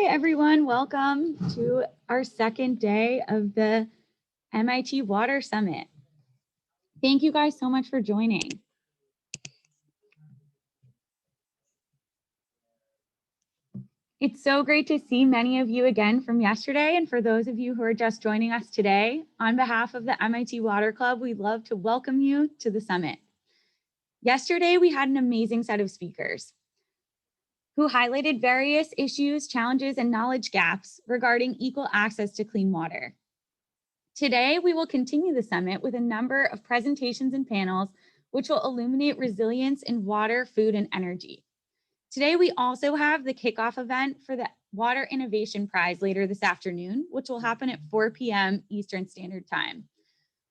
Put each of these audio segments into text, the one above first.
Hi, everyone. Welcome to our second day of the MIT Water Summit. Thank you guys so much for joining. It's so great to see many of you again from yesterday. And for those of you who are just joining us today, on behalf of the MIT Water Club, we'd love to welcome you to the summit. Yesterday, we had an amazing set of speakers who highlighted various issues, challenges, and knowledge gaps regarding equal access to clean water. Today, we will continue the summit with a number of presentations and panels, which will illuminate resilience in water, food, and energy. Today, we also have the kickoff event for the Water Innovation Prize later this afternoon, which will happen at 4 p.m. Eastern Standard Time.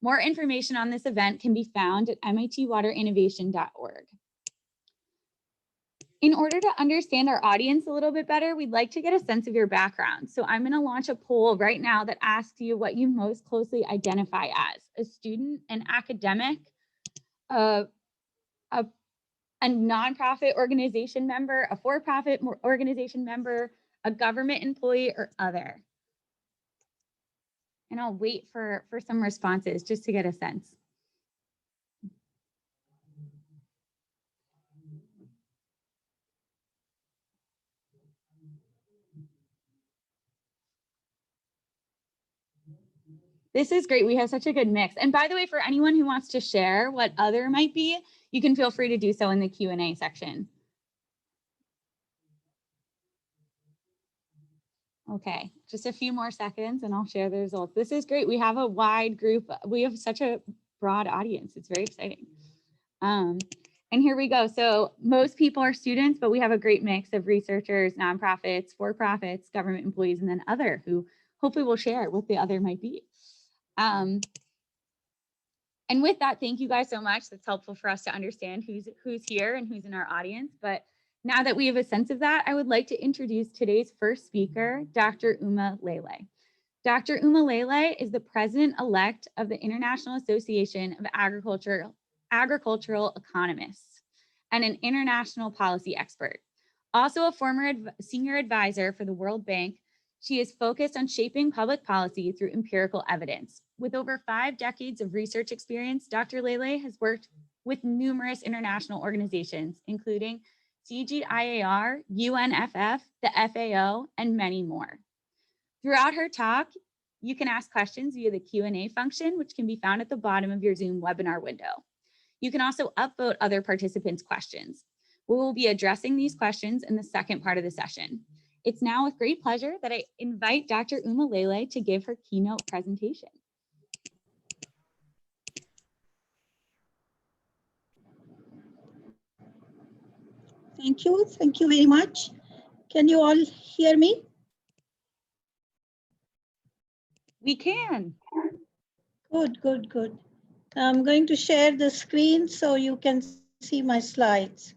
More information on this event can be found at mitwaterinnovation.org. In order to understand our audience a little bit better, we'd like to get a sense of your background. So I'm going to launch a poll right now that asks you what you most closely identify as: a student, an academic, a nonprofit organization member, a for-profit organization member, a government employee, or other. And I'll wait for some responses just to get a sense. This is great. We have such a good mix. And by the way, for anyone who wants to share what other might be, you can feel free to do so in the Q&A section. Okay, just a few more seconds and I'll share the results. This is great. We have a wide group. We have such a broad audience. It's very exciting. And here we go. So most people are students, but we have a great mix of researchers, nonprofits, for-profits, government employees, and then other who hopefully will share what the other might be. And with that, thank you guys so much. That's helpful for us to understand who's here and who's in our audience. But now that we have a sense of that, I would like to introduce today's first speaker, Dr. Uma Lele. Dr. Uma Lele is the president-elect of the International Association of Agricultural Economists and an international policy expert. Also a former senior advisor for the World Bank, she is focused on shaping public policy through empirical evidence. With over 5 decades of research experience, Dr. Lele has worked with numerous international organizations, including CGIAR, UNFF, the FAO, and many more. Throughout her talk, you can ask questions via the Q&A function, which can be found at the bottom of your Zoom webinar window. You can also upvote other participants' questions. We will be addressing these questions in the second part of the session. It's now with great pleasure that I invite Dr. Uma Lele to give her keynote presentation. Thank you very much. Can you all hear me? We can. Good. I'm going to share the screen so you can see my slides.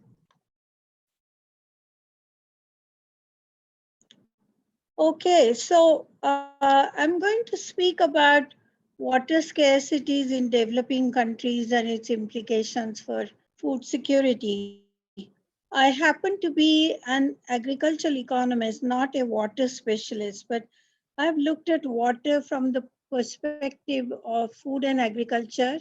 Okay, so I'm going to speak about water scarcities in developing countries and its implications for food security. I happen to be an agricultural economist, not a water specialist, but I've looked at water from the perspective of food and agriculture,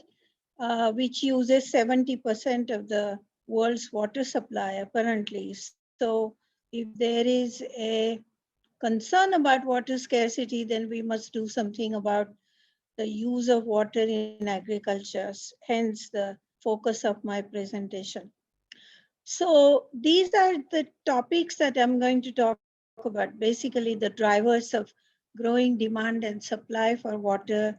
which uses 70% of the world's water supply, apparently. So if there is a concern about water scarcity, then we must do something about the use of water in agriculture, hence the focus of my presentation. So these are the topics that I'm going to talk about, basically the drivers of growing demand and supply for water,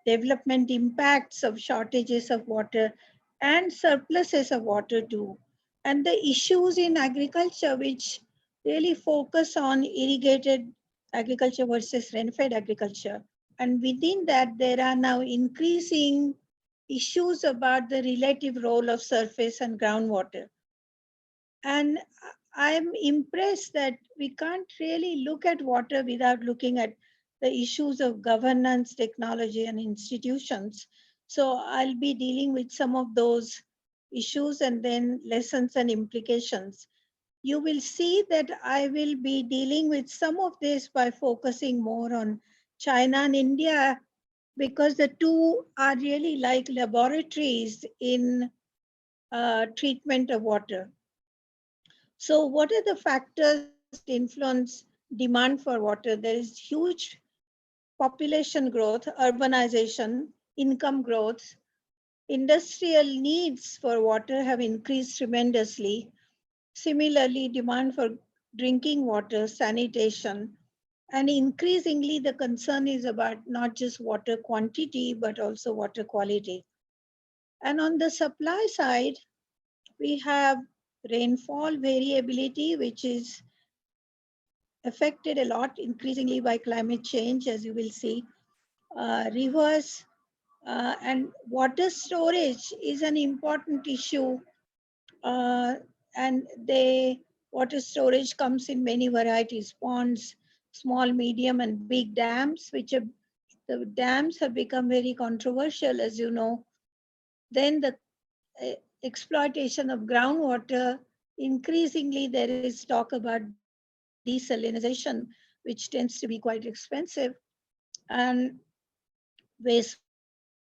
development impacts of shortages of water and surpluses of water too, and the issues in agriculture which really focus on irrigated agriculture versus rain-fed agriculture. And within that, there are now increasing issues about the relative role of surface and groundwater. And I'm impressed that we can't really look at water without looking at the issues of governance, technology, and institutions. So I'll be dealing with some of those issues and then lessons and implications. you will see that I will be dealing with some of this by focusing more on China and India, because the two are really like laboratories in treatment of water. So what are the factors that influence demand for water? There is huge population growth, urbanization, income growth. Industrial needs for water have increased tremendously. Similarly, demand for drinking water, sanitation, and increasingly the concern is about not just water quantity, but also water quality. And on the supply side, we have rainfall variability, which is affected a lot increasingly by climate change, as you will see. Rivers and water storage is an important issue, uh, and water storage comes in many varieties: ponds, small, medium, and big dams, the dams have become very controversial, as you know. Then the exploitation of groundwater. Increasingly, there is talk about desalination, which tends to be quite expensive, and wastewater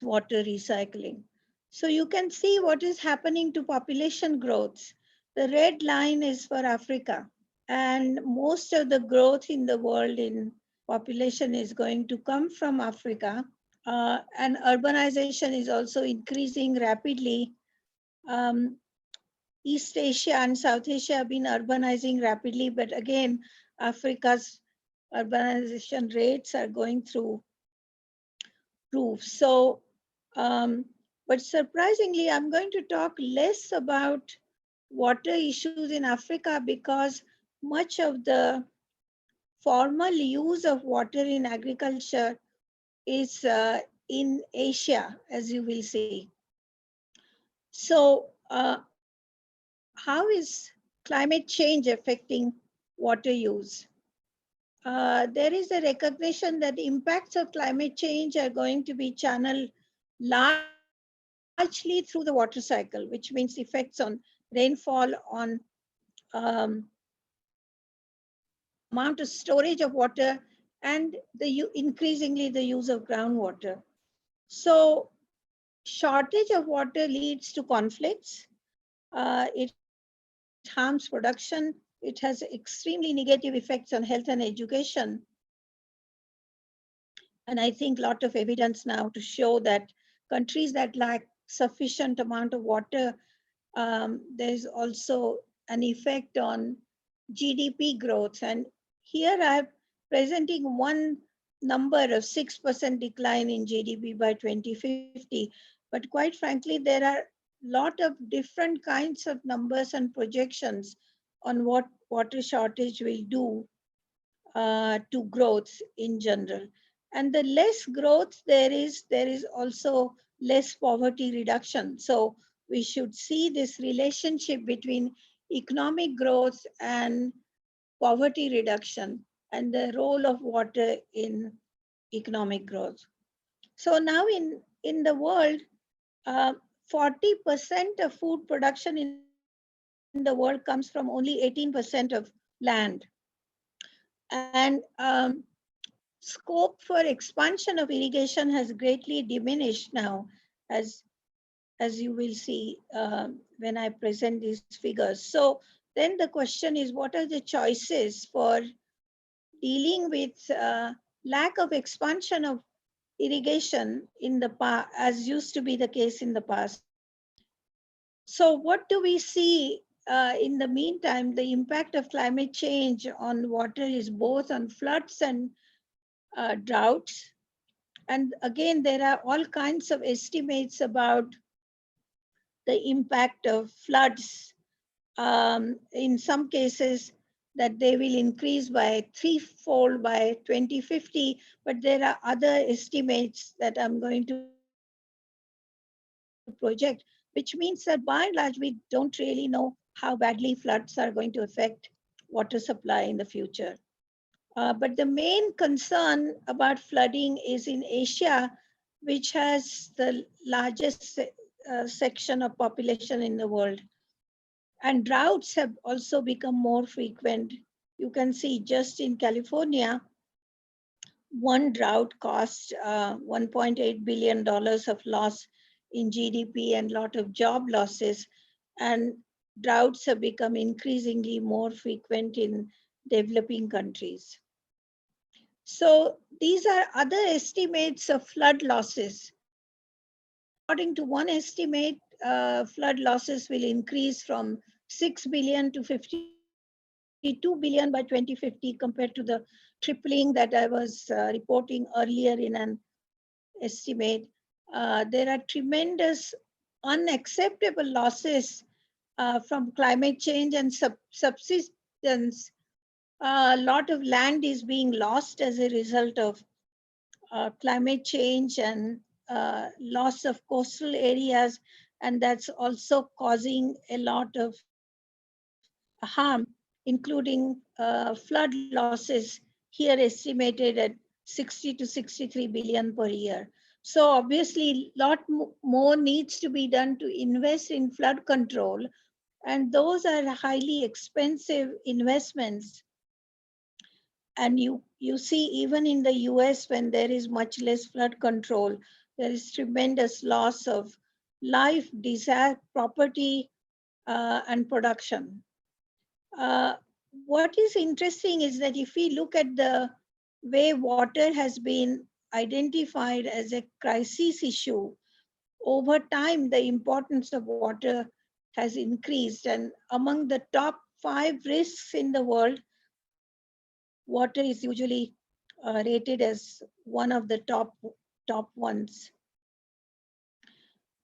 recycling. So you can see what is happening to population growth. The red line is for Africa, and most of the growth in the world in population is going to come from Africa. And urbanization is also increasing rapidly. Um, East Asia and South Asia have been urbanizing rapidly, but again, Africa's urbanization rates are going through roof. So, but surprisingly, I'm going to talk less about water issues in Africa, because much of the formal use of water in agriculture is in Asia, as you will see. So, how is climate change affecting water use? There is a recognition that impacts of climate change are going to be channeled largely through the water cycle, which means effects on rainfall, on um, amount of storage of water, and increasingly the use of groundwater. So shortage of water leads to conflicts. It harms production. It has extremely negative effects on health and education. And I think a lot of evidence now to show that countries that lack sufficient amount of water, there's also an effect on GDP growth. And here I'm presenting one number of 6% decline in GDP by 2050. But quite frankly, there are a lot of different kinds of numbers and projections on what water shortage will do to growth in general. And the less growth there is also less poverty reduction. So we should see this relationship between economic growth and poverty reduction and the role of water in economic growth. So now in the world, 40% of food production in the world comes from only 18% of land. And scope for expansion of irrigation has greatly diminished now, as you will see when I present these figures. So then the question is, what are the choices for dealing with lack of expansion of irrigation in the past, as used to be the case in the past? So what do we see in the meantime? The impact of climate change on water is both on floods and droughts. And again, there are all kinds of estimates about the impact of floods. In some cases, that they will increase by threefold by 2050, but there are other estimates that I'm going to project, which means that by and large, we don't really know how badly floods are going to affect water supply in the future. But the main concern about flooding is in Asia, which has the largest section of population in the world. And droughts have also become more frequent. You can see just in California, one drought cost $1.8 billion of loss in GDP and a lot of job losses. And droughts have become increasingly more frequent in developing countries. So these are other estimates of flood losses. According to one estimate, flood losses will increase from 6 billion to 52 billion by 2050 compared to the tripling that I was reporting earlier in an estimate. There are tremendous unacceptable losses from climate change and subsistence. A lot of land is being lost as a result of climate change and loss of coastal areas, and that's also causing a lot of harm, including flood losses here estimated at 60 to 63 billion per year. So obviously, a lot more needs to be done to invest in flood control, and those are highly expensive investments. And you see, even in the US, when there is much less flood control, there is tremendous loss of life, disaster, property, and production. Uh, what is interesting is that if we look at the way water has been identified as a crisis issue, over time, the importance of water has increased. And among the top 5 risks in the world, water is usually rated as one of the top ones.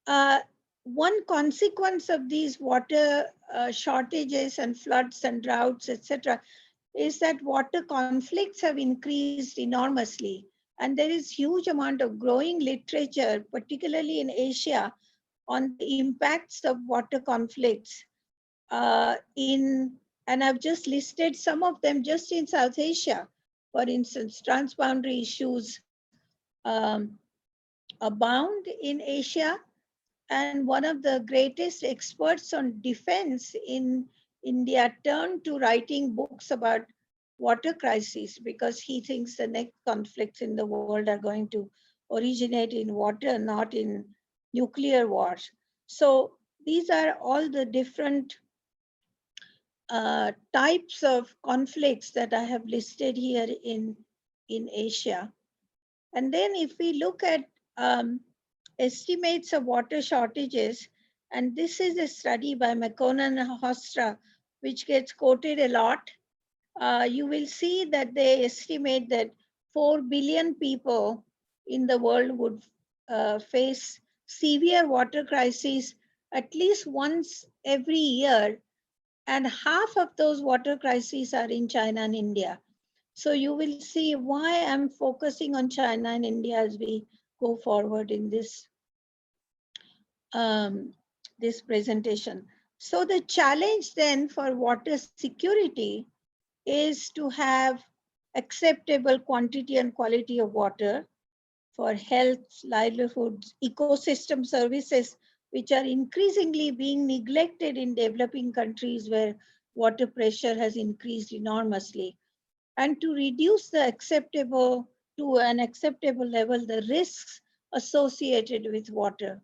Uh, One consequence of these water shortages and floods and droughts, etc., is that water conflicts have increased enormously. And there is huge amount of growing literature, particularly in Asia, on the impacts of water conflicts and I've just listed some of them just in South Asia. For instance, transboundary issues abound in Asia. And one of the greatest experts on defense in India turned to writing books about water crises because he thinks the next conflicts in the world are going to originate in water, not in nuclear wars. So these are all the different types of conflicts that I have listed here in Asia. And then if we look at estimates of water shortages, and this is a study by McConan and Hostra, which gets quoted a lot, you will see that they estimate that 4 billion people in the world would face severe water crises at least once every year, and half of those water crises are in China and India. So you will see why I'm focusing on China and India as we go forward in this presentation. So the challenge then for water security is to have acceptable quantity and quality of water for health, livelihoods, ecosystem services, which are increasingly being neglected in developing countries where water pressure has increased enormously, and to reduce the acceptable to an acceptable level the risks associated with water.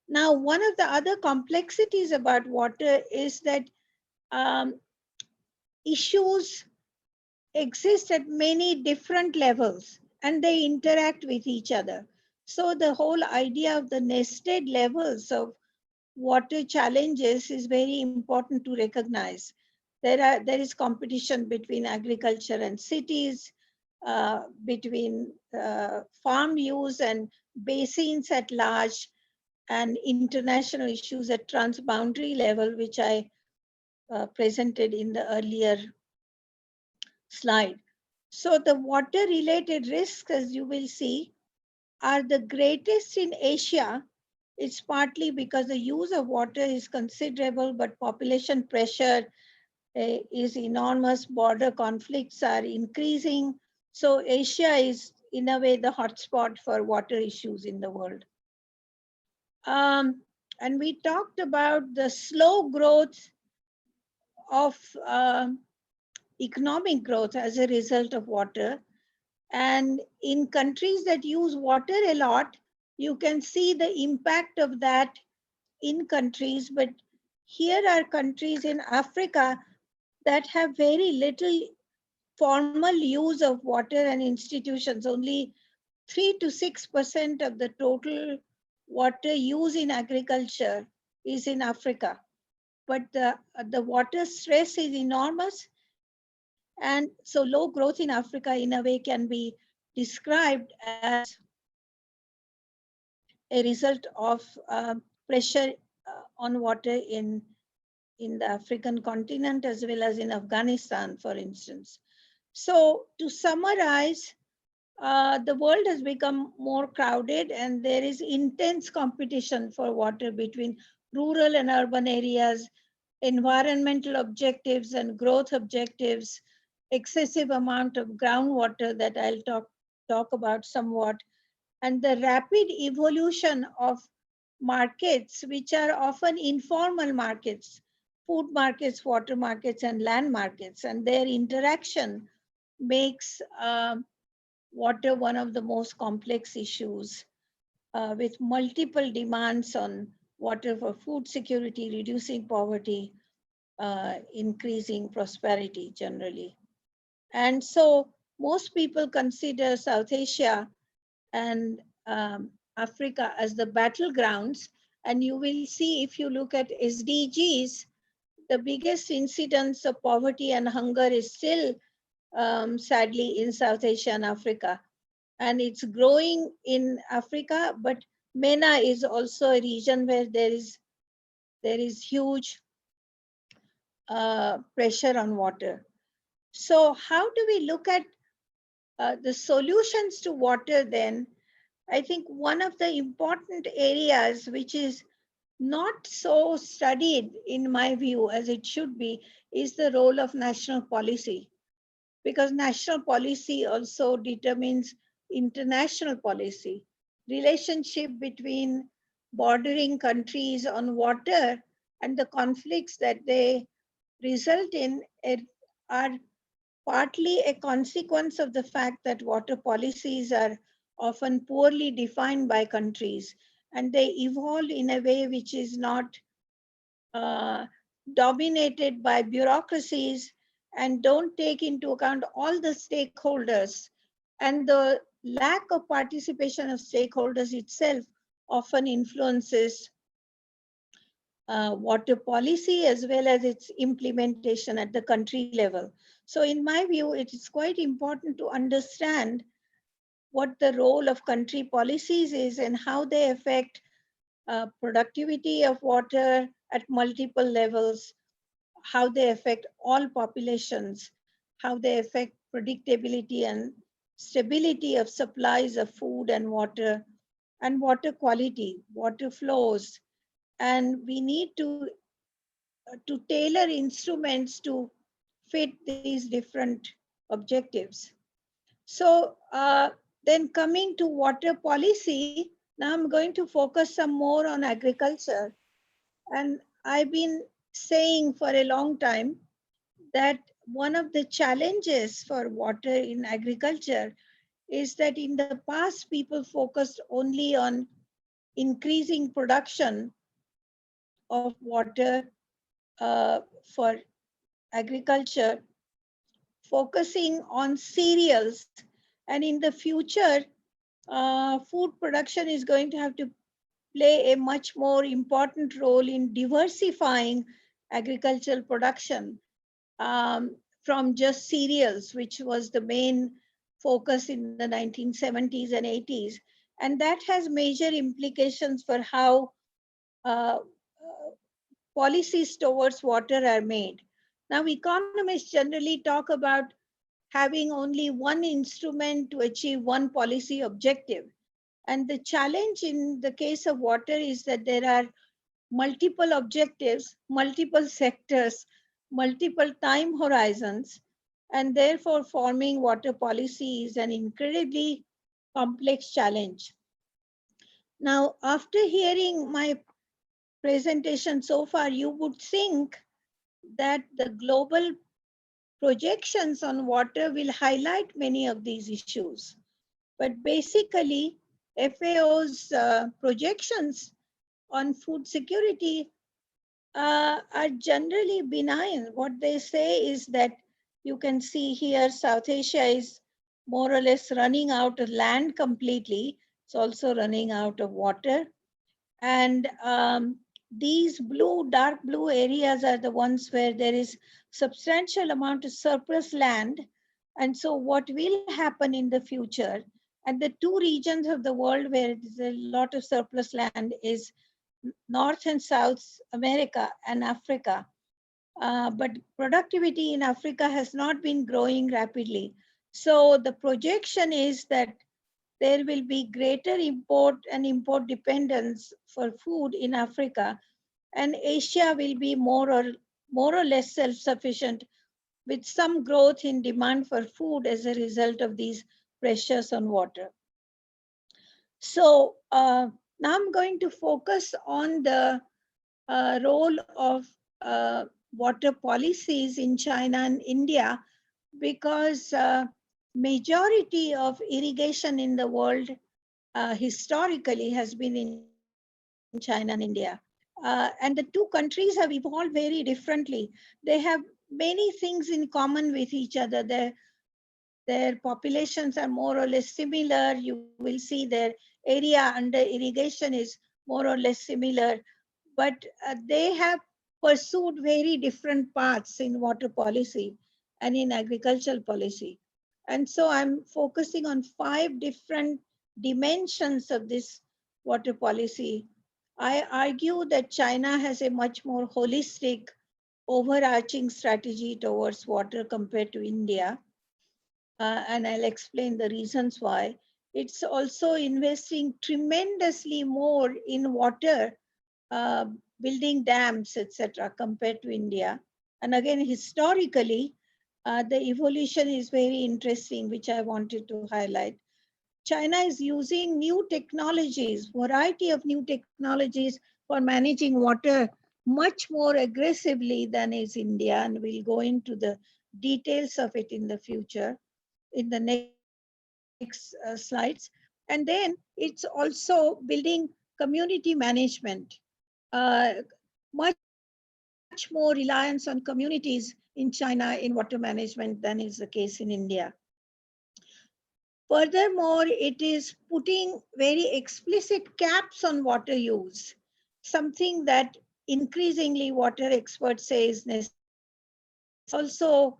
Now, one of the other complexities about water is that um, issues exist at many different levels and they interact with each other. So the whole idea of the nested levels of water challenges is very important to recognize. There is competition between agriculture and cities, between farm use and basins at large, and international issues at transboundary level, which I presented in the earlier slide. So the water-related risks, as you will see, are the greatest in Asia. It's partly because the use of water is considerable, but population pressure is enormous. Border conflicts are increasing. So Asia is, in a way, the hotspot for water issues in the world. and we talked about the slow growth of economic growth as a result of water. And in countries that use water a lot, you can see the impact of that in countries. But here are countries in Africa that have very little formal use of water and institutions. Only 3 to 6% of the total water use in agriculture is in Africa. But the water stress is enormous. And so low growth in Africa in a way can be described as a result of pressure on water in the African continent as well as in Afghanistan, for instance. So to summarize, the world has become more crowded and there is intense competition for water between rural and urban areas, environmental objectives and growth objectives, excessive amount of groundwater that I'll talk about somewhat, and the rapid evolution of markets, which are often informal markets, food markets, water markets, and land markets, and their interaction makes water one of the most complex issues with multiple demands on water for food security, reducing poverty, increasing prosperity generally. And so most people consider South Asia and Africa as the battlegrounds. And you will see if you look at SDGs, the biggest incidence of poverty and hunger is still sadly in South Asia and Africa. And it's growing in Africa, but MENA is also a region where there is huge pressure on water. So how do we look at the solutions to water then? I think one of the important areas which is not so studied in my view as it should be is the role of national policy, because national policy also determines international policy. Relationship between bordering countries on water and the conflicts that they result in are partly a consequence of the fact that water policies are often poorly defined by countries and they evolve in a way which is not uh, dominated by bureaucracies and don't take into account all the stakeholders. And the lack of participation of stakeholders itself often influences water policy as well as its implementation at the country level. So in my view, it is quite important to understand what the role of country policies is and how they affect productivity of water at multiple levels, how they affect all populations, how they affect predictability and stability of supplies of food and water quality, water flows. And we need to tailor instruments to fit these different objectives. So then coming to water policy, now I'm going to focus some more on agriculture. And I've been saying for a long time that one of the challenges for water in agriculture is that in the past, people focused only on increasing production of water for agriculture, focusing on cereals. And in the future, food production is going to have to play a much more important role in diversifying agricultural production from just cereals, which was the main focus in the 1970s and 80s. And that has major implications for how policies towards water are made. Now, economists generally talk about having only one instrument to achieve one policy objective. And the challenge in the case of water is that there are multiple objectives, multiple sectors, multiple time horizons, and therefore forming water policy is an incredibly complex challenge. Now, after hearing my presentation so far, you would think that the global projections on water will highlight many of these issues. But basically, FAO's projections on food security are generally benign. What they say is that you can see here South Asia is more or less running out of land completely. It's also running out of water. And these dark blue areas are the ones where there is substantial amount of surplus land. And so what will happen in the future, and the two regions of the world where there's a lot of surplus land is North and South America and Africa. But productivity in Africa has not been growing rapidly. So the projection is that there will be greater import and import dependence for food in Africa, and Asia will be more or less self-sufficient with some growth in demand for food as a result of these pressures on water. So now I'm going to focus on the role of water policies in China and India, because majority of irrigation in the world historically has been in China and India. And the two countries have evolved very differently. They have many things in common with each other. Their populations are more or less similar. You will see their area under irrigation is more or less similar, but they have pursued very different paths in water policy and in agricultural policy. And so I'm focusing on 5 different dimensions of this water policy. I argue that China has a much more holistic, overarching strategy towards water compared to India. And I'll explain the reasons why. It's also investing tremendously more in water, uh, building dams, etc., compared to India. And again, historically, the evolution is very interesting, which I wanted to highlight. China is using new technologies, variety of new technologies for managing water much more aggressively than is India, and we'll go into the details of it in the future, in the next slides. And then it's also building community management, uh, much more reliance on communities in China in water management than is the case in India. Furthermore, it is putting very explicit caps on water use, something that increasingly water experts say is necessary. Also,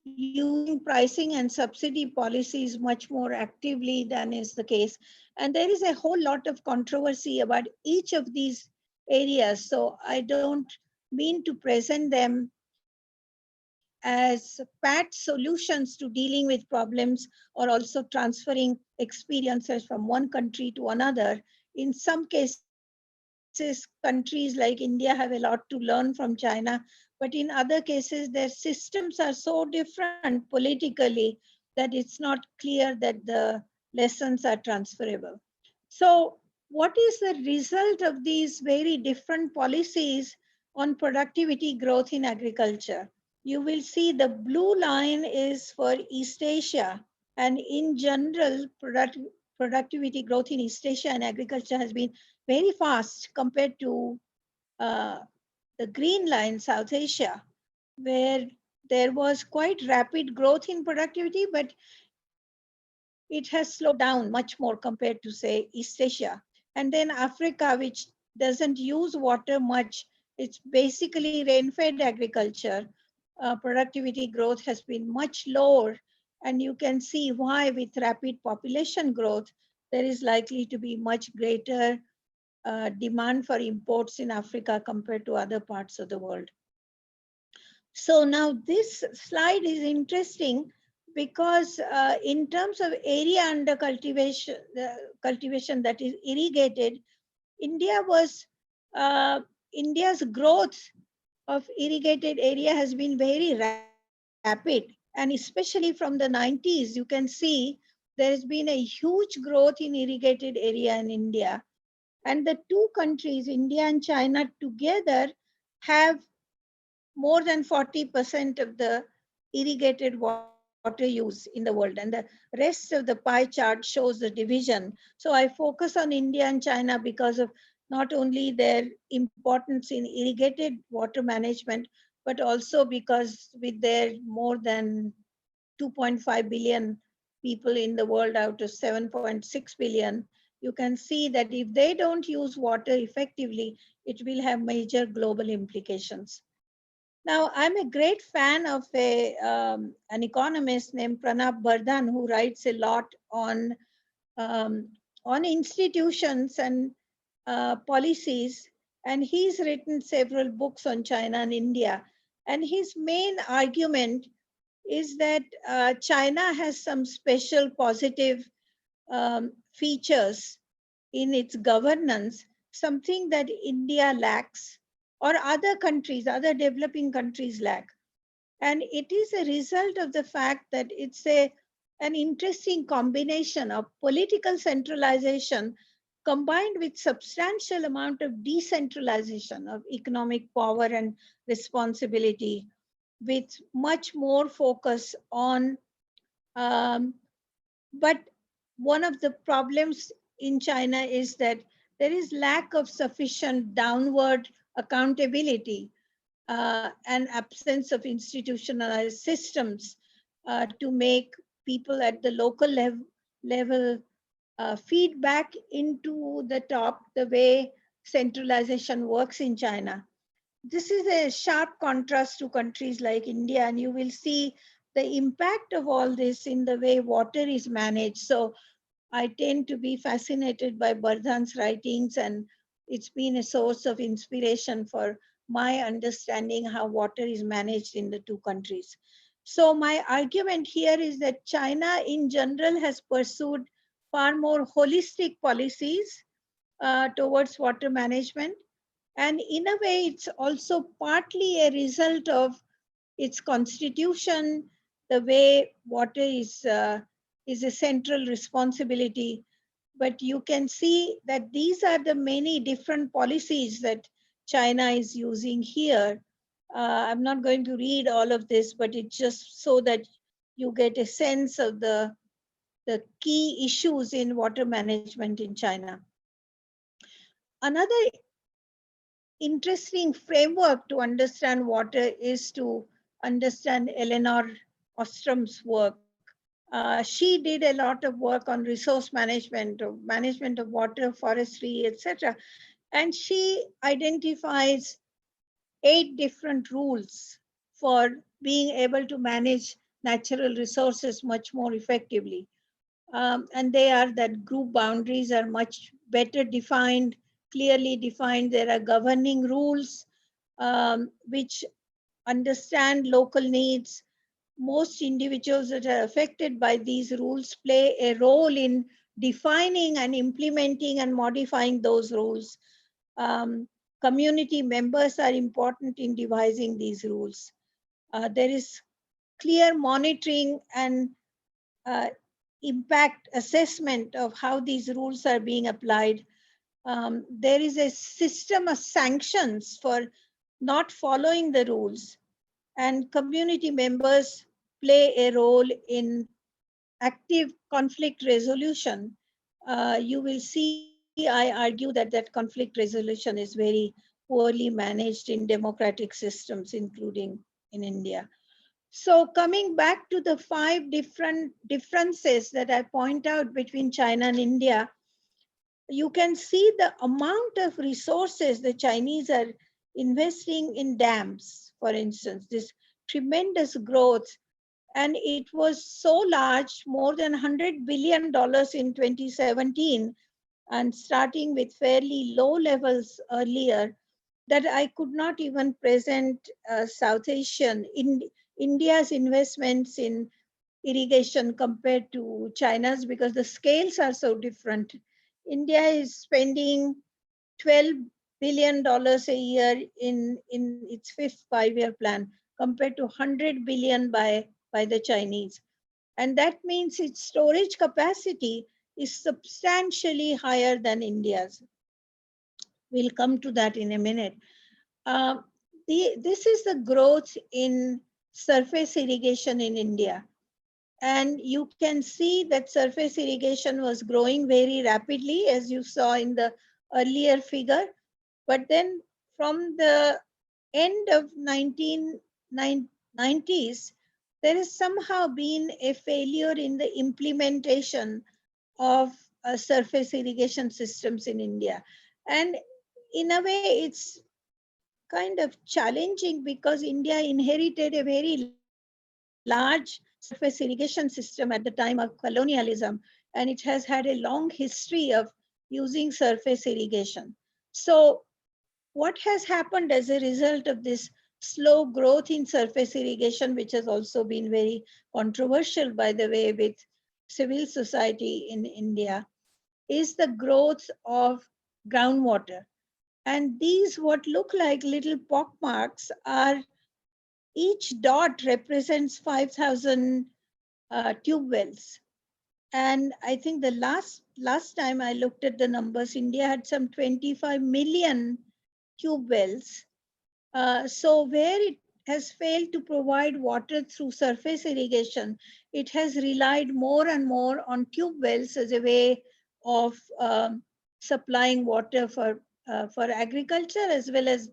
using pricing and subsidy policies much more actively than is the case. And there is a whole lot of controversy about each of these areas. So I don't mean to present them as pat solutions to dealing with problems or also transferring experiences from one country to another. In some cases, countries like India have a lot to learn from China, but in other cases, their systems are so different politically that it's not clear that the lessons are transferable. So, what is the result of these very different policies on productivity growth in agriculture? You will see the blue line is for East Asia, and in general, productivity growth in East Asia and agriculture has been very fast compared to uh, the green line, South Asia, where there was quite rapid growth in productivity, but it has slowed down much more compared to, say, East Asia. And then Africa, which doesn't use water much, it's basically rain-fed agriculture. Productivity growth has been much lower, and you can see why. With rapid population growth, there is likely to be much greater demand for imports in Africa compared to other parts of the world. So now this slide is interesting because in terms of area under cultivation, cultivation that is irrigated, India was India's growth of irrigated area has been very rapid, and especially from the 90s, you can see there has been a huge growth in irrigated area in India. And the two countries, India and China together, have more than 40% of the irrigated water use in the world. And the rest of the pie chart shows the division. So I focus on India and China because of not only their importance in irrigated water management, but also because with their more than 2.5 billion people in the world out of 7.6 billion, you can see that if they don't use water effectively, it will have major global implications. Now, I'm a great fan of an economist named Pranab Bardhan, who writes a lot um, on institutions and policies. And he's written several books on China and India. And his main argument is that China has some special positive features in its governance, something that India lacks or other countries, other developing countries lack. And it is a result of the fact that it's an interesting combination of political centralization combined with substantial amount of decentralization of economic power and responsibility, with much more focus on um, but one of the problems in China is that there is lack of sufficient downward accountability and absence of institutionalized systems to make people at the local level feedback into the top the way centralization works in China. This is a sharp contrast to countries like India, and you will see the impact of all this in the way water is managed. So I tend to be fascinated by Bardhan's writings, and it's been a source of inspiration for my understanding how water is managed in the two countries. So my argument here is that China in general has pursued far more holistic policies towards water management. And in a way, it's also partly a result of its constitution, the way water is a central responsibility. But you can see that these are the many different policies that China is using here. I'm not going to read all of this, but it's just so that you get a sense of the key issues in water management in China. Another interesting framework to understand water is to understand Eleanor Ostrom's work. She did a lot of work on resource management of water, forestry, etc. And she identifies 8 different rules for being able to manage natural resources much more effectively. And they are that group boundaries are much better defined, clearly defined. There are governing rules which understand local needs. Most individuals that are affected by these rules play a role in defining and implementing and modifying those rules. Um, Community members are important in devising these rules. There is clear monitoring and uh, impact assessment of how these rules are being applied. There is a system of sanctions for not following the rules, and community members play a role in active conflict resolution. You will see, I argue that conflict resolution is very poorly managed in democratic systems, including in India. So coming back to the 5 different differences that I point out between China and India, you can see the amount of resources the Chinese are investing in dams, for instance, this tremendous growth. And it was so large, more than $100 billion in 2017, and starting with fairly low levels earlier, that I could not even present South Asian, India's investments in irrigation compared to China's because the scales are so different. India is spending $12 billion a year in its 5th 5-year plan compared to 100 billion by the Chinese. And that means its storage capacity is substantially higher than India's. We'll come to that in a minute. Uh, this is the growth in surface irrigation in India. And you can see that surface irrigation was growing very rapidly, as you saw in the earlier figure. But then from the end of 1990s, there has somehow been a failure in the implementation of surface irrigation systems in India. And in a way, it's kind of challenging because India inherited a very large surface irrigation system at the time of colonialism, and it has had a long history of using surface irrigation. So what has happened as a result of this slow growth in surface irrigation, which has also been very controversial, by the way, with civil society in India, is the growth of groundwater. And these, what look like little pock marks, are each dot represents 5,000 tube wells. And I think the last time I looked at the numbers, India had some 25 million tube wells. So where it has failed to provide water through surface irrigation, it has relied more and more on tube wells as a way of supplying water for agriculture as well as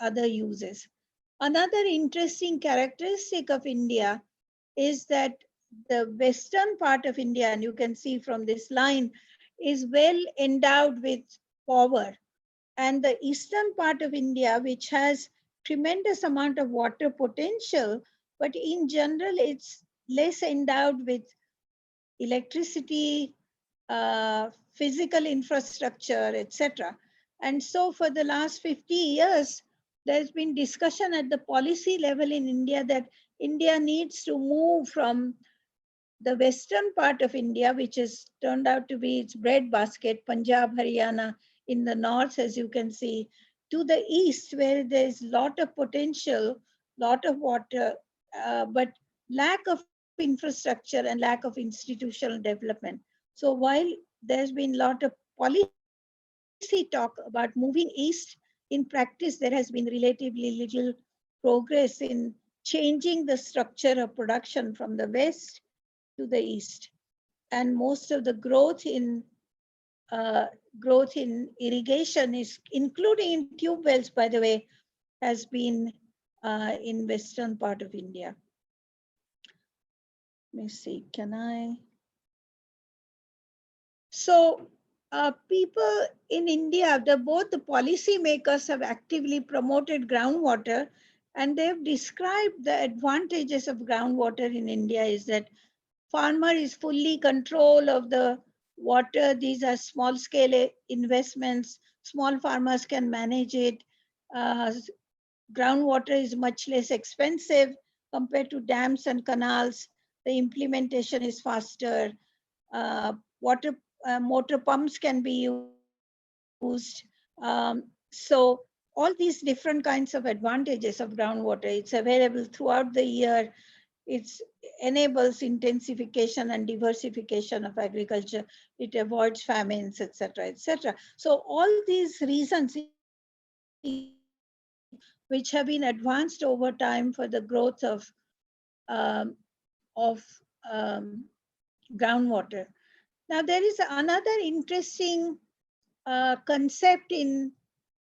other uses. Another interesting characteristic of India is that the western part of India, and you can see from this line, is well endowed with power. And the eastern part of India, which has tremendous amount of water potential, but in general, it's less endowed with electricity, physical infrastructure, etc. And so for the last 50 years, there's been discussion at the policy level in India that India needs to move from the western part of India, which has turned out to be its breadbasket, Punjab, Haryana, in the north, as you can see, to the east, where there's a lot of potential, lot of water, but lack of infrastructure and lack of institutional development. So while there's been a lot of policy talk about moving east, in practice, there has been relatively little progress in changing the structure of production from the west to the east. And most of the growth in irrigation is, including in tube wells, by the way, has been in western part of India. Let me see, can I? So people in India, both the policy makers have actively promoted groundwater, and they've described the advantages of groundwater in India is that farmer is fully control of the water. These are small scale investments. Small farmers can manage it. Groundwater is much less expensive compared to dams and canals. The implementation is faster. Water motor pumps can be used. So all these different kinds of advantages of groundwater. It's available throughout the year. It enables intensification and diversification of agriculture. It avoids famines, etc., etc. So all these reasons, which have been advanced over time for the growth of groundwater. Now there is another interesting concept in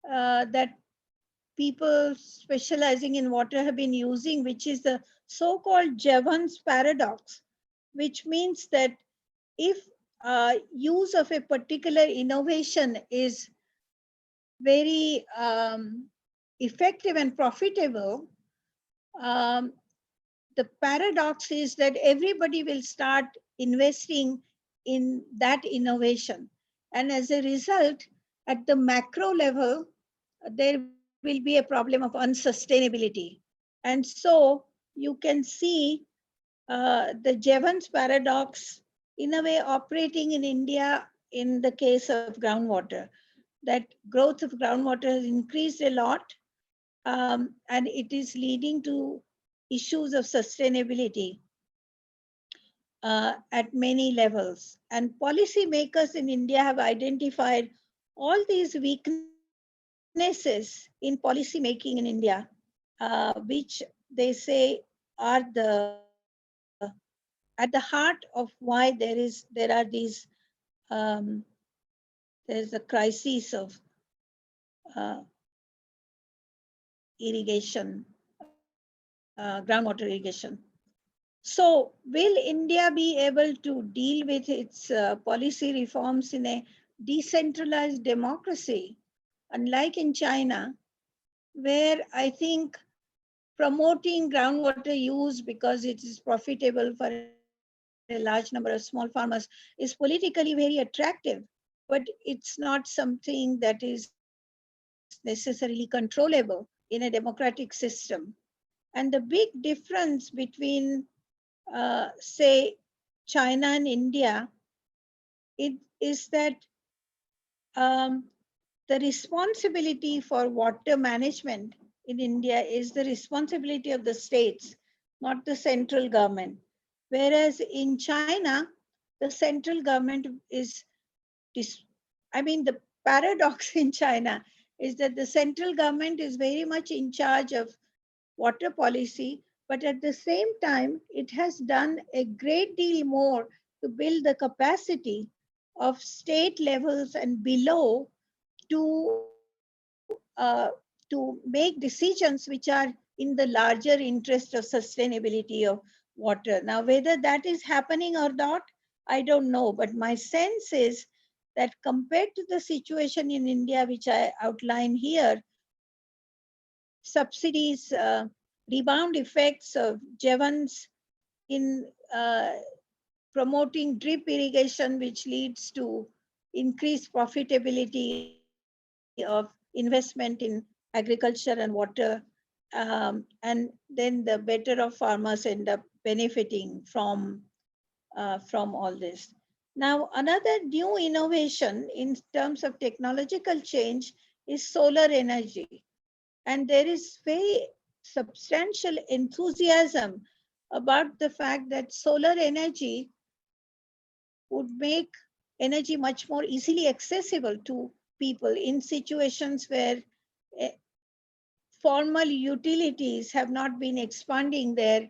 that people specializing in water have been using, which is the so-called Javen's paradox, which means that if use of a particular innovation is very effective and profitable, the paradox is that everybody will start investing in that innovation. And as a result, at the macro level, there will be a problem of unsustainability. And so you can see the Javen's paradox in a way operating in India in the case of groundwater. That growth of groundwater has increased a lot, and it is leading to issues of sustainability at many levels. And policymakers in India have identified all these weaknesses weaknesses in policy making in India, which they say are at the heart of why there are these um, there's a crisis of uh, irrigation, groundwater irrigation. So, will India be able to deal with its policy reforms in a decentralized democracy, unlike in China, where I think promoting groundwater use because it is profitable for a large number of small farmers is politically very attractive, but it's not something that is necessarily controllable in a democratic system. And the big difference between, say, China and India is that um, the responsibility for water management in India is the responsibility of the states, not the central government. Whereas in China, the central government is, I mean, the paradox in China is that the central government is very much in charge of water policy, but at the same time, it has done a great deal more to build the capacity of state levels and below to to make decisions which are in the larger interest of sustainability of water. Now, whether that is happening or not, I don't know. But my sense is that compared to the situation in India, which I outline here, subsidies, rebound effects of Javan's in promoting drip irrigation, which leads to increased profitability of investment in agriculture and water. And then the better of farmers end up benefiting from all this. Now, another new innovation in terms of technological change is solar energy. And there is very substantial enthusiasm about the fact that solar energy would make energy much more easily accessible to people in situations where eh, formal utilities have not been expanding their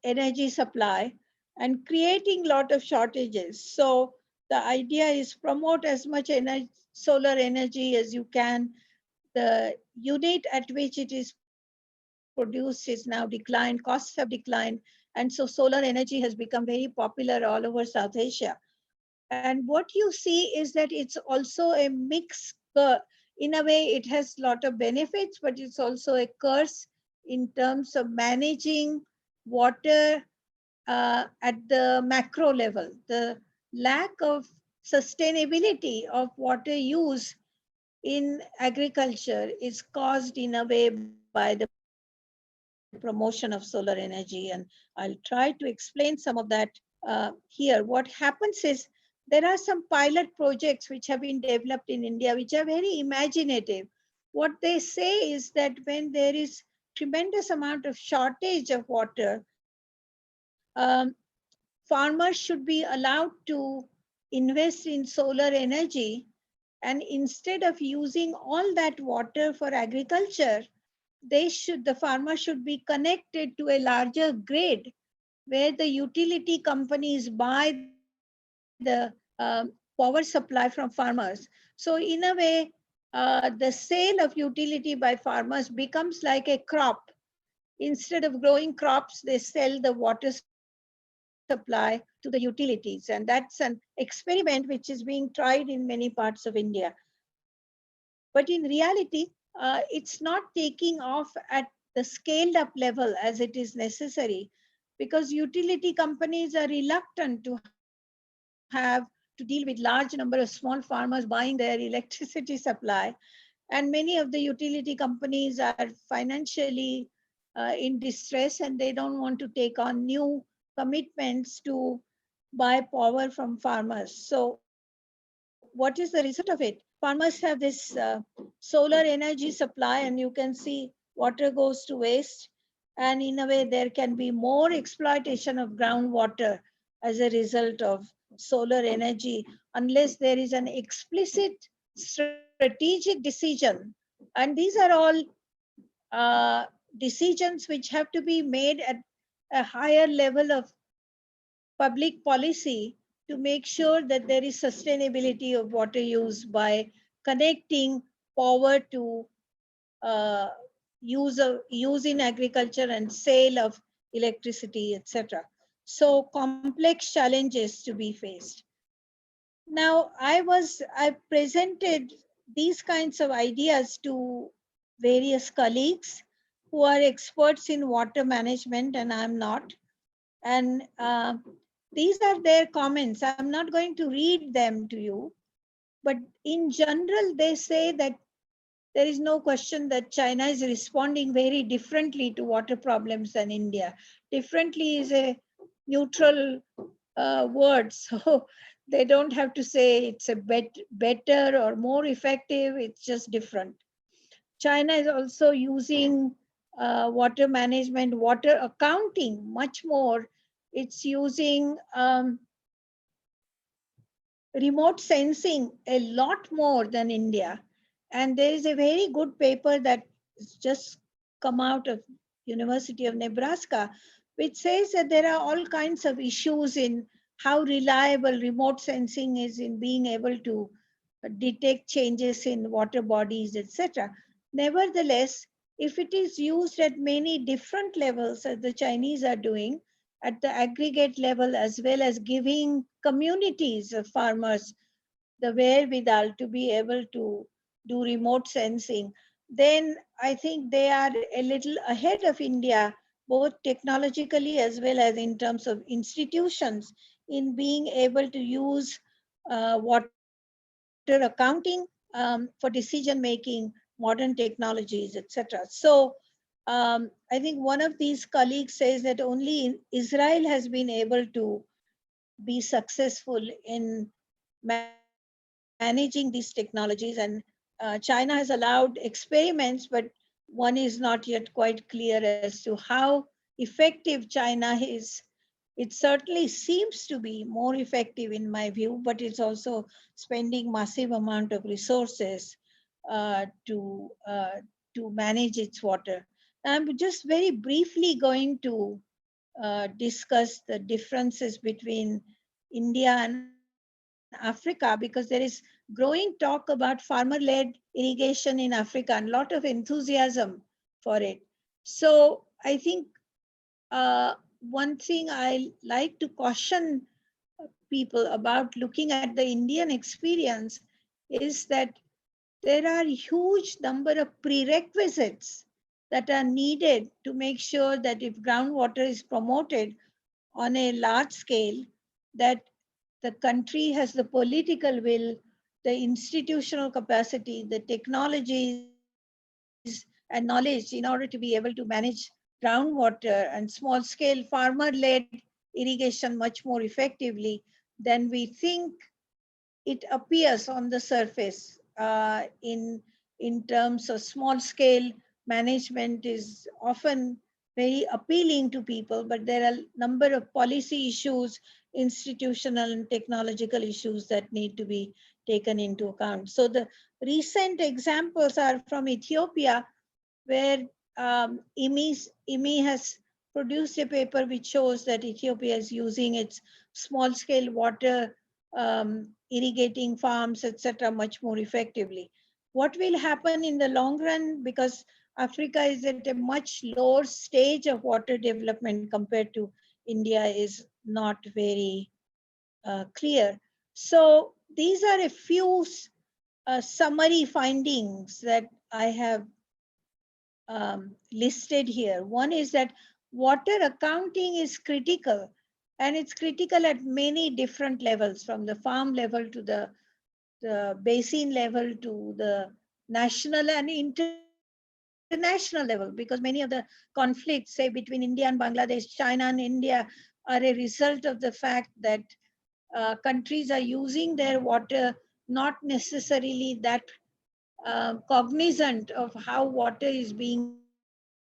energy supply and creating a lot of shortages. So the idea is promote as much solar energy as you can. The unit at which it is produced is now declined, costs have declined, and so solar energy has become very popular all over South Asia. And what you see is that it's also a mix. In a way, it has a lot of benefits, but it's also a curse in terms of managing water at the macro level. The lack of sustainability of water use in agriculture is caused in a way by the promotion of solar energy. And I'll try to explain some of that here. What happens is there are some pilot projects which have been developed in India, which are very imaginative. What they say is that when there is tremendous amount of shortage of water, farmers should be allowed to invest in solar energy, and instead of using all that water for agriculture, the farmer should be connected to a larger grid where the utility companies buy the power supply from farmers. So in a way, the sale of utility by farmers becomes like a crop. Instead of growing crops, they sell the water supply to the utilities. And that's an experiment which is being tried in many parts of India. But in reality, it's not taking off at the scaled up level as it is necessary, because utility companies are reluctant to deal with large number of small farmers buying their electricity supply. And many of the utility companies are financially in distress, and they don't want to take on new commitments to buy power from farmers. So what is the result of it? Farmers have this solar energy supply, and you can see water goes to waste. And in a way, there can be more exploitation of groundwater as a result of solar energy, unless there is an explicit strategy strategic decision, and these are all decisions which have to be made at a higher level of public policy to make sure that there is sustainability of water use by connecting power to uh, use in agriculture and sale of electricity, etc. So complex challenges to be faced. Now, I presented these kinds of ideas to various colleagues who are experts in water management, and I'm not. And these are their comments. I'm not going to read them to you, but in general, they say that there is no question that China is responding very differently to water problems than India. Differently is a neutral word, so they don't have to say it's a better or more effective, it's just different. China is also using water management, water accounting much more. It's using remote sensing a lot more than India. And there is a very good paper that has just come out of University of Nebraska, which says that there are all kinds of issues in how reliable remote sensing is in being able to detect changes in water bodies, etc. Nevertheless, if it is used at many different levels, as the Chinese are doing, at the aggregate level, as well as giving communities of farmers the wherewithal to be able to do remote sensing, then I think they are a little ahead of India, both technologically as well as in terms of institutions, in being able to use water accounting for decision making, modern technologies, etc. So I think one of these colleagues says that only Israel has been able to be successful in managing these technologies, and China has allowed experiments, but one is not yet quite clear as to how effective China is. It certainly seems to be more effective in my view, but it's also spending massive amount of resources uh, to uh, to manage its water. I'm just very briefly going to discuss the differences between India and Africa, because there is growing talk about farmer-led irrigation in Africa and a lot of enthusiasm for it. So I think one thing I like to caution people about looking at the Indian experience is that there are huge number of prerequisites that are needed to make sure that if groundwater is promoted on a large scale, that the country has the political will, the institutional capacity, the technologies and knowledge in order to be able to manage groundwater and small scale farmer-led irrigation much more effectively than we think it appears on the surface. In terms of small scale management is often very appealing to people, but there are a number of policy issues, institutional and technological issues that need to be taken into account. So the recent examples are from Ethiopia, where IMI has produced a paper which shows that Ethiopia is using its small scale water irrigating farms, etc., much more effectively. What will happen in the long run, because Africa is at a much lower stage of water development compared to India, is not very clear. So these are a few summary findings that I have listed here. One is that water accounting is critical, and it's critical at many different levels, from the farm level to the basin level to the national and international level, because many of the conflicts, say between India and Bangladesh, China and India, are a result of the fact that countries are using their water not necessarily that cognizant of how water is being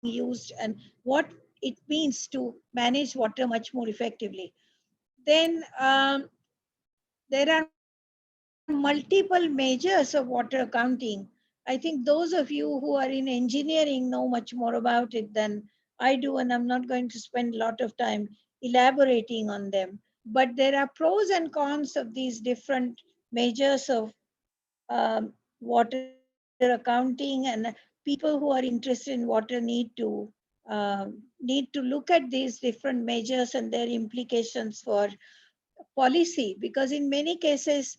used and what it means to manage water much more effectively. Then there are many multiple measures of water accounting. I think those of you who are in engineering know much more about it than I do, and I'm not going to spend a lot of time elaborating on them. But there are pros and cons of these different measures of water accounting, and people who are interested in water need to look at these different measures and their implications for policy. Because in many cases,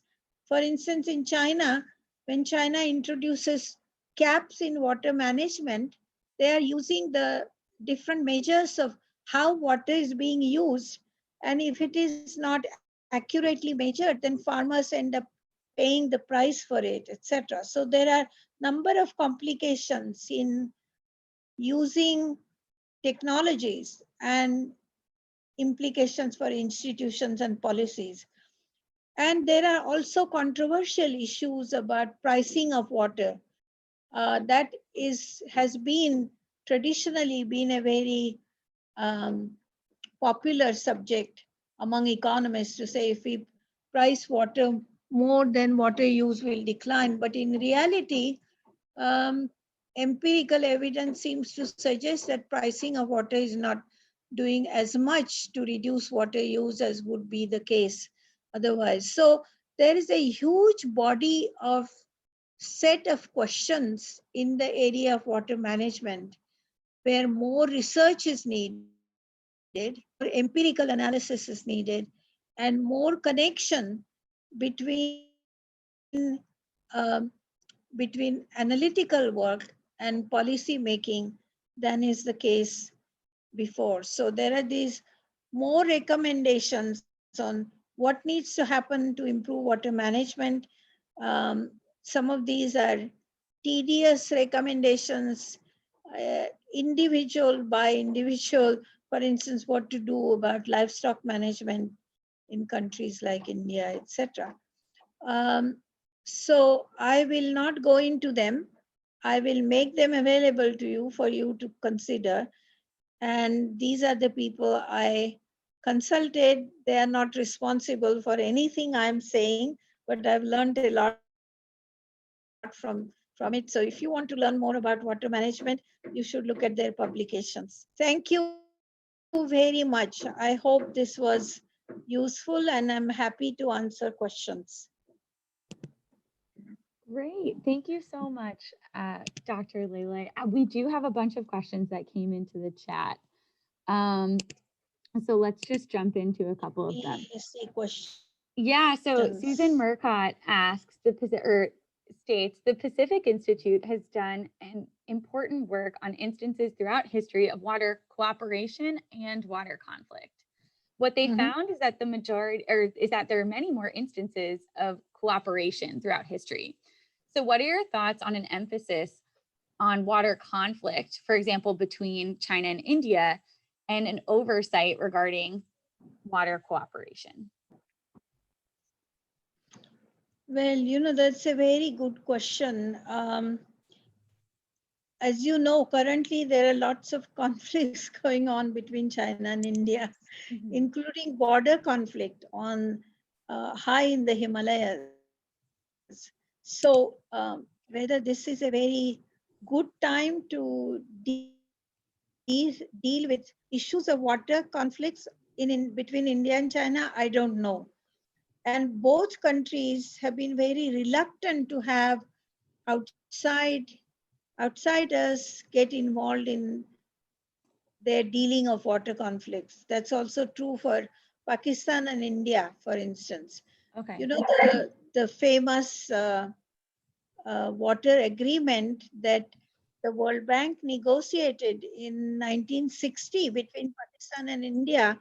for instance, in China, when China introduces caps in water management, they are using the different measures of how water is being used. And if it is not accurately measured, then farmers end up paying the price for it, etc. So there are number of complications in using technologies and implications for institutions and policies. And there are also controversial issues about pricing of water. That has been traditionally been a very um, popular subject among economists to say if we price water more, then water use will decline. But in reality, um, empirical evidence seems to suggest that pricing of water is not doing as much to reduce water use as would be the case otherwise. So there is a huge body of set of questions in the area of water management where more research is needed, more empirical analysis is needed, and more connection between between analytical work and policy making than is the case before. So there are these more recommendations on what needs to happen to improve water management. Some of these are tedious recommendations, individual by individual, for instance, what to do about livestock management in countries like India, etc. So I will not go into them. I will make them available to you for you to consider. And these are the people I consulted. They are not responsible for anything I'm saying, but I've learned a lot from it. So if you want to learn more about water management, you should look at their publications. Thank you very much. I hope this was useful, and I'm happy to answer questions. Great. Thank you so much, Dr. Lele. We do have a bunch of questions that came into the chat. So let's just jump into a couple of them. See questions. Yeah, so Susan Murcott asks, states, the Pacific Institute has done an important work on instances throughout history of water cooperation and water conflict. What they found is that there are many more instances of cooperation throughout history. So what are your thoughts on an emphasis on water conflict, for example, between China and India, and an oversight regarding water cooperation? Well, that's a very good question. As you know, currently there are lots of conflicts going on between China and India, including border conflict on high in the Himalayas. So whether this is a very good time to deal with issues of water conflicts between India and China, I don't know. And both countries have been very reluctant to have outside outsiders get involved in their dealing of water conflicts. That's also true for Pakistan and India, for instance. Okay. The famous water agreement that the World Bank negotiated in 1960 between Pakistan and India,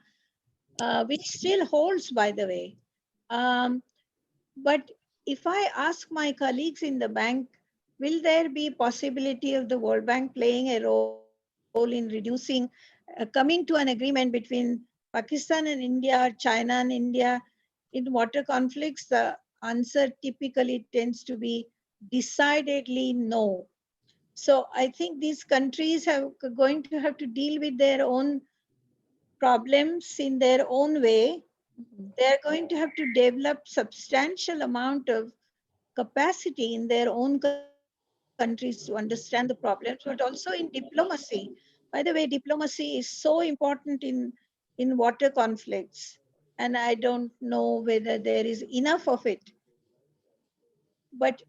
which still holds, by the way. But if I ask my colleagues in the bank, will there be possibility of the World Bank playing a role in reducing, coming to an agreement between Pakistan and India, China and India in water conflicts? The answer typically tends to be decidedly no. So I think these countries are going to have to deal with their own problems in their own way. They're going to have to develop substantial amount of capacity in their own countries to understand the problems, but also in diplomacy. By the way, diplomacy is so important in water conflicts, and I don't know whether there is enough of it. But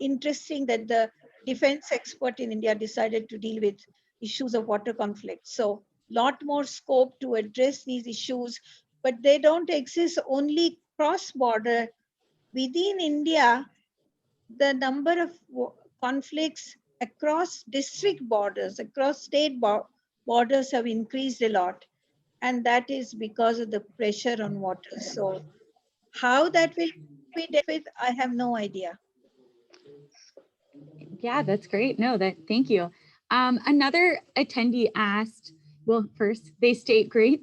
interesting that the defense expert in India decided to deal with issues of water conflict. So lot more scope to address these issues, but they don't exist only cross-border. Within India, the number of conflicts across district borders, across state borders have increased a lot. And that is because of the pressure on water. So how that will be dealt with, I have no idea. Yeah, that's great. No, thank you. Another attendee asked, well, first they state great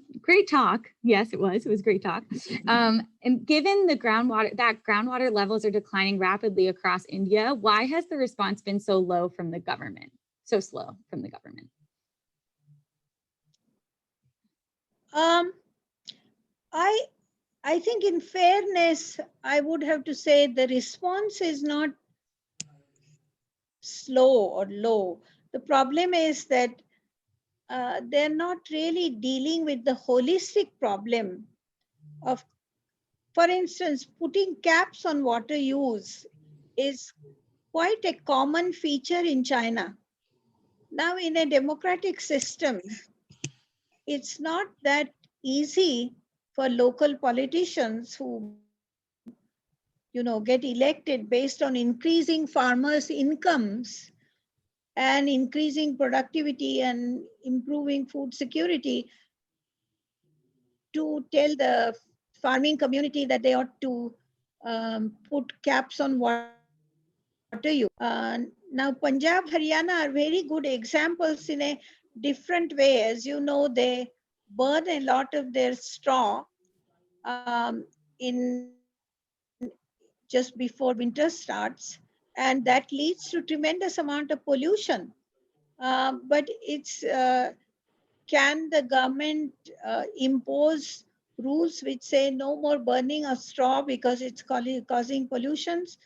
talk. Yes, it was great talk. And given that groundwater levels are declining rapidly across India, why has the response been so low from the government? So slow from the government? Um, I I think in fairness, I would have to say the response is not slow or low. The problem is that they're not really dealing with the holistic problem of, for instance, putting caps on water use is quite a common feature in China. Now, in a democratic system, it's not that easy for local politicians who get elected based on increasing farmers' incomes and increasing productivity and improving food security to tell the farming community that they ought to put caps on water use. Now, Punjab, Haryana are very good examples in a different way. As you know, they burn a lot of their straw in just before winter starts, and that leads to tremendous amount of pollution. But can the government impose rules which say no more burning of straw because it's causing pollutions?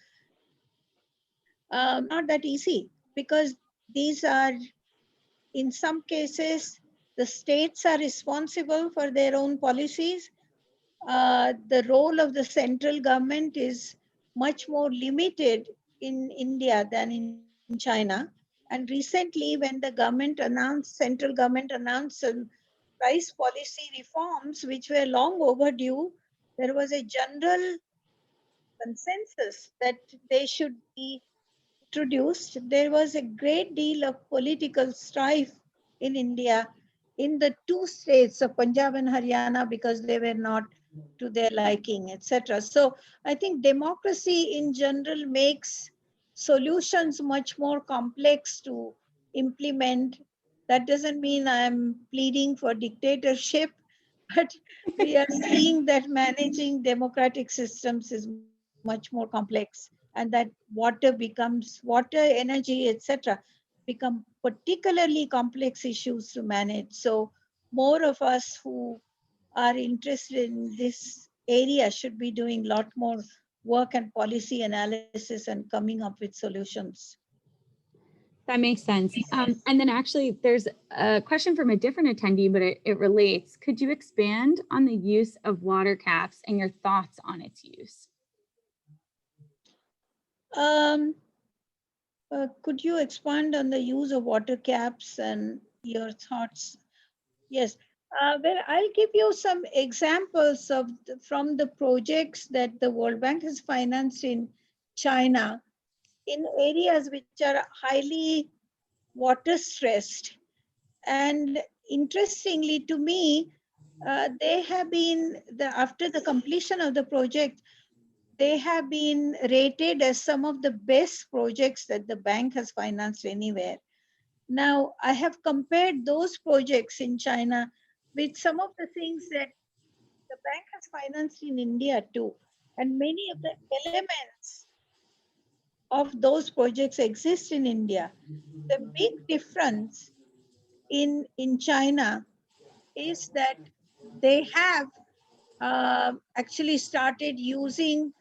Not that easy, because these are, in some cases, the states are responsible for their own policies. The role of the central government is much more limited in India than in China. And recently, when the central government announced some price policy reforms, which were long overdue, there was a general consensus that they should be introduced. There was a great deal of political strife in India in the two states of Punjab and Haryana because they were not to their liking, etc. So I think democracy in general makes solutions much more complex to implement. That doesn't mean I'm pleading for dictatorship, but we are seeing that managing democratic systems is much more complex, and that water, energy, etc., become particularly complex issues to manage. So more of us who are interested in this area should be doing a lot more work and policy analysis and coming up with solutions. That makes sense. And then actually there's a question from a different attendee, but it relates. Could you expand on the use of water caps and your thoughts on its use? Um, could you expand on the use of water caps and your thoughts? Yes. Well, I'll give you some examples from the projects that the World Bank has financed in China in areas which are highly water stressed. And interestingly to me, they have been, after the completion of the project, they have been rated as some of the best projects that the bank has financed anywhere. Now, I have compared those projects in China with some of the things that the bank has financed in India too. And many of the elements of those projects exist in India. The big difference in China is that they have actually started using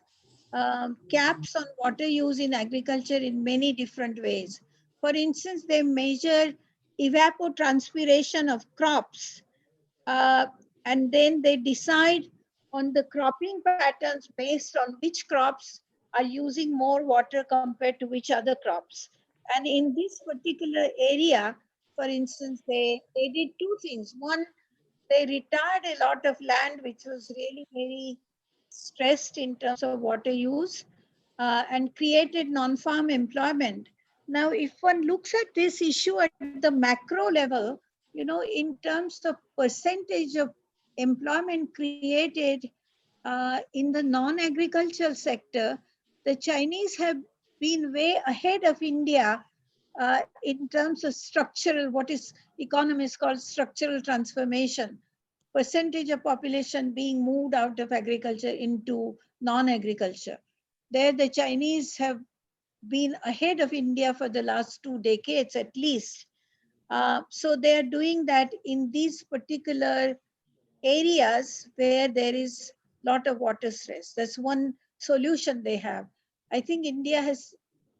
caps on water use in agriculture in many different ways. For instance, they measure evapotranspiration of crops, uh, and then they decide on the cropping patterns based on which crops are using more water compared to which other crops. And in this particular area, for instance, they did two things. One, they retired a lot of land which was really very stressed in terms of water use, and created non-farm employment. Now, if one looks at this issue at the macro level, you know, in terms of percentage of employment created in the non-agricultural sector, the Chinese have been way ahead of India in terms of structural, what is economists call structural transformation, percentage of population being moved out of agriculture into non-agriculture. There, the Chinese have been ahead of India for the last 2 decades at least. So they are doing that in these particular areas where there is a lot of water stress. That's one solution they have. I think India has,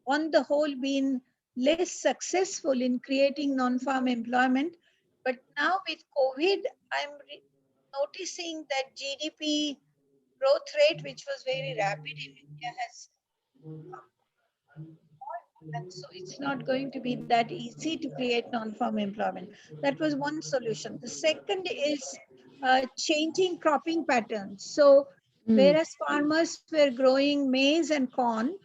on the whole, been less successful in creating non-farm employment. But now with COVID, I'm noticing that GDP growth rate, which was very rapid in India, has come. And so it's not going to be that easy to create non-farm employment. That was one solution. The second is changing cropping patterns. So whereas farmers were growing maize and corn,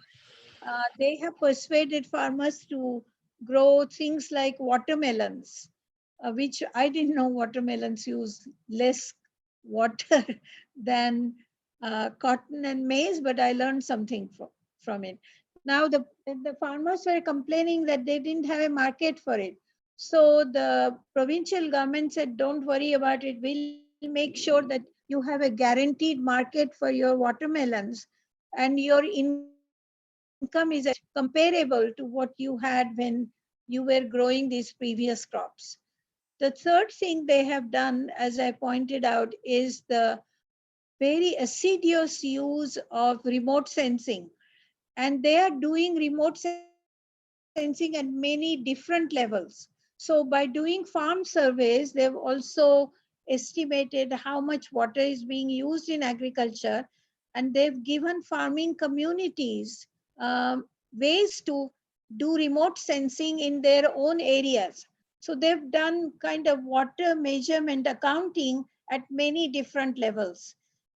they have persuaded farmers to grow things like watermelons, which I didn't know watermelons use less water than cotton and maize, but I learned something from it. Now the farmers were complaining that they didn't have a market for it. So the provincial government said, don't worry about it. We'll make sure that you have a guaranteed market for your watermelons, and your income is comparable to what you had when you were growing these previous crops. The third thing they have done, as I pointed out, is the very assiduous use of remote sensing. And they are doing remote sensing at many different levels. So by doing farm surveys, they've also estimated how much water is being used in agriculture, and they've given farming communities ways to do remote sensing in their own areas. So they've done kind of water measurement accounting at many different levels,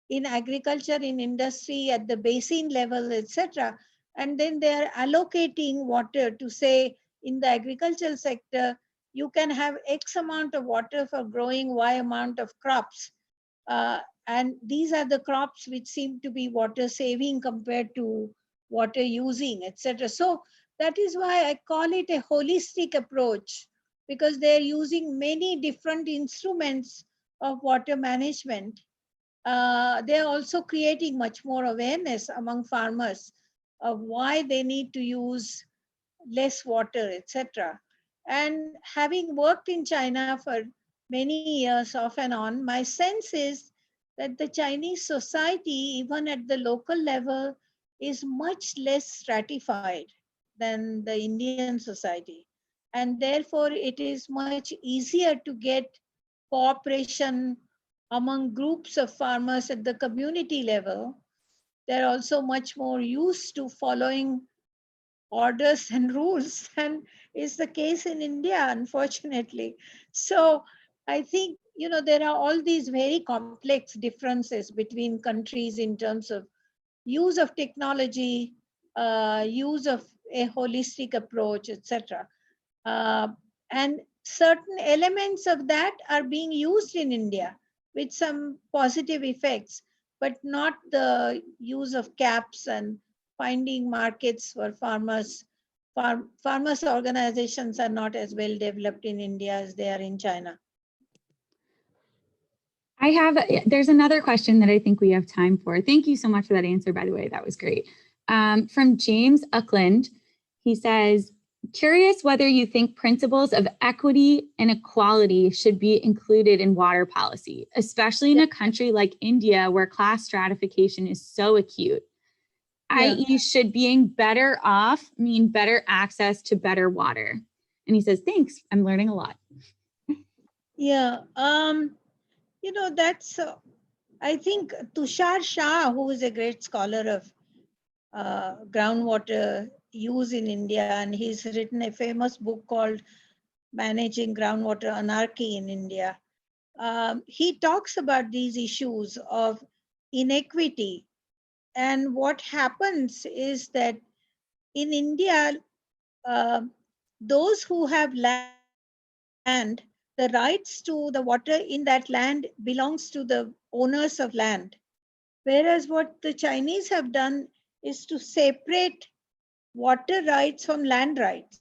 in agriculture, in industry, at the basin level, etc. And then they are allocating water to say, in the agricultural sector, you can have X amount of water for growing Y amount of crops. And these are the crops which seem to be water saving compared to water using, etc. So that is why I call it a holistic approach, because they're using many different instruments of water management. They're also creating much more awareness among farmers of why they need to use less water, etc. And having worked in China for many years off and on, my sense is that the Chinese society, even at the local level, is much less stratified than the Indian society. And therefore, it is much easier to get cooperation among groups of farmers at the community level. They're also much more used to following orders and rules than is the case in India, unfortunately. So I think, you know, there are all these very complex differences between countries in terms of use of technology, use of a holistic approach, etc. And certain elements of that are being used in India with some positive effects, but not the use of caps and finding markets for farmers. Farmers organizations are not as well developed in India as they are in China. There's another question that I think we have time for. Thank you so much for that answer, by the way. That was great. From James Uckland, he says, Curious whether you think principles of equity and equality should be included in water policy, especially in a country like India where class stratification is so acute, i.e. should being better off mean better access to better water? And he says, thanks, I'm learning a lot. Yeah, that's, I think Tushar Shah, who is a great scholar of groundwater use in India, and he's written a famous book called Managing Groundwater Anarchy in India. He talks about these issues of inequity. And what happens is that in India, those who have land, the rights to the water in that land belongs to the owners of land. Whereas what the Chinese have done is to separate water rights from land rights.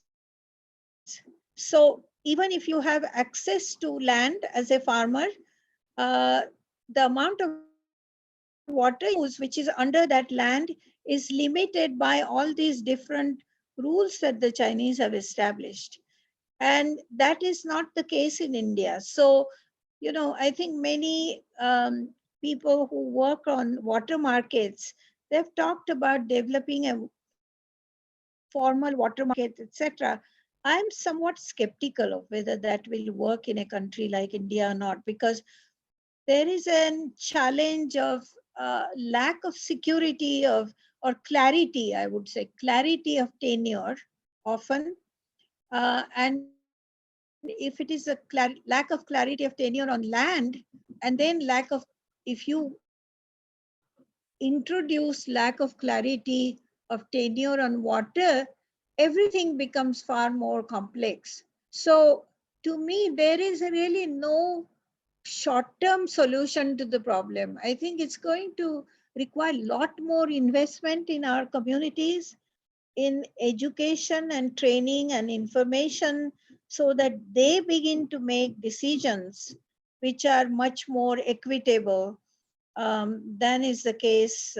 So even if you have access to land as a farmer, uh, the amount of water you use, which is under that land, is limited by all these different rules that the Chinese have established. And that is not the case in India. So, I think many people who work on water markets, they've talked about developing a formal water market, etc. I'm somewhat skeptical of whether that will work in a country like India or not, because there is a challenge of lack of security or clarity, I would say, clarity of tenure often. And if it is a lack of clarity of tenure on land, and then if you introduce lack of clarity of tenure on water, everything becomes far more complex. So to me, there is really no short-term solution to the problem. I think it's going to require a lot more investment in our communities, in education and training and information, so that they begin to make decisions which are much more equitable than is the case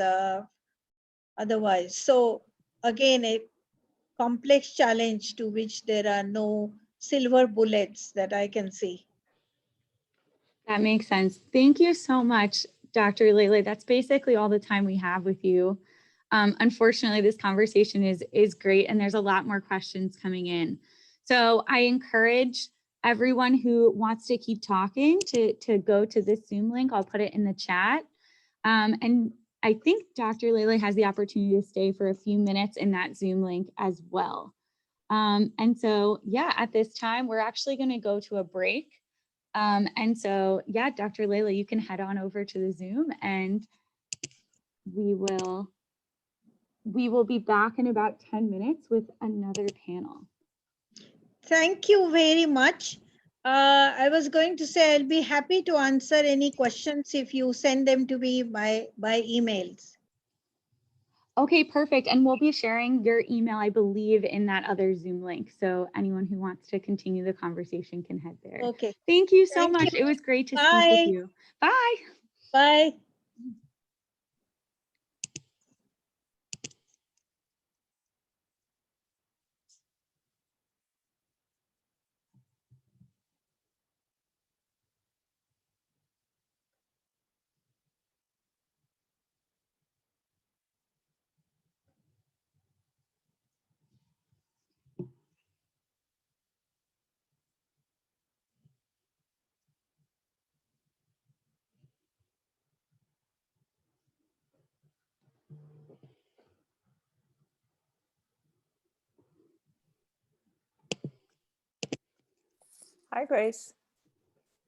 otherwise. So again, a complex challenge to which there are no silver bullets that I can see. That makes sense. Thank you so much, Dr. Lele. That's basically all the time we have with you. Unfortunately, this conversation is great, and there's a lot more questions coming in. So I encourage everyone who wants to keep talking to go to this Zoom link. I'll put it in the chat. And I think Dr. Lele has the opportunity to stay for a few minutes in that Zoom link as well. And so, yeah, at this time, we're actually going to go to a break. And so, yeah, Dr. Lele, you can head on over to the Zoom, and we will be back in about 10 minutes with another panel. Thank you very much. I was going to say I'll be happy to answer any questions if you send them to me by emails. Okay, perfect. And we'll be sharing your email, I believe, in that other Zoom link. So anyone who wants to continue the conversation can head there. Okay. Thank you so much. It was great to speak with you. Bye. Bye. Hi, Grace.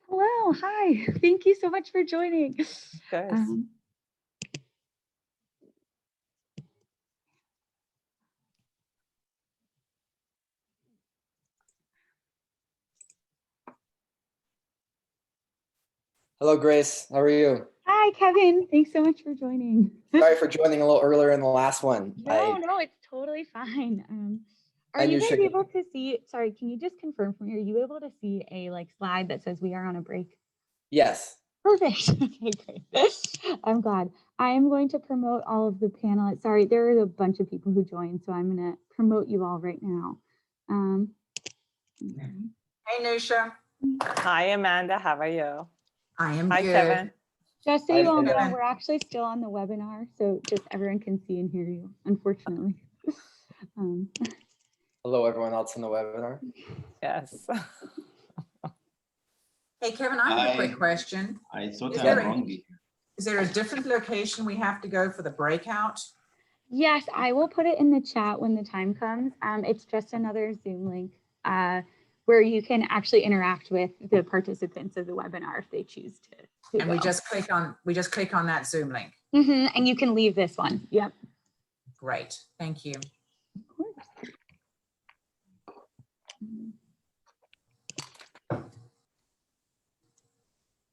Hello. Hi. Thank you so much for joining. Hello, Grace. How are you? Hi, Kevin. Thanks so much for joining. Sorry for joining a little earlier in the last one. No, it's totally fine. Are you guys able to see, sorry, can you just confirm for me, are you able to see a slide that says we are on a break? Yes. Perfect. Okay, great. I'm glad. I am going to promote all of the panelists. Sorry, there are a bunch of people who joined, so I'm going to promote you all right now. Hey, Nusha. Hi, Amanda. How are you? I am Hi, good. Kevin. Just so Hi, you all know, Kevin. we're actually still on the webinar, so just everyone can see and hear you, unfortunately. Hello, everyone else in the webinar. Yes. Hey, Kevin, I have a quick Hi. question. I thought Is I'm there a- wrong. Is there a different location we have to go for the breakout? Yes, I will put it in the chat when the time comes. It's just another Zoom link where you can actually interact with the participants of the webinar if they choose to And we go. just click on that Zoom link. And you can leave this one. Yep. Great. Thank you. Of course.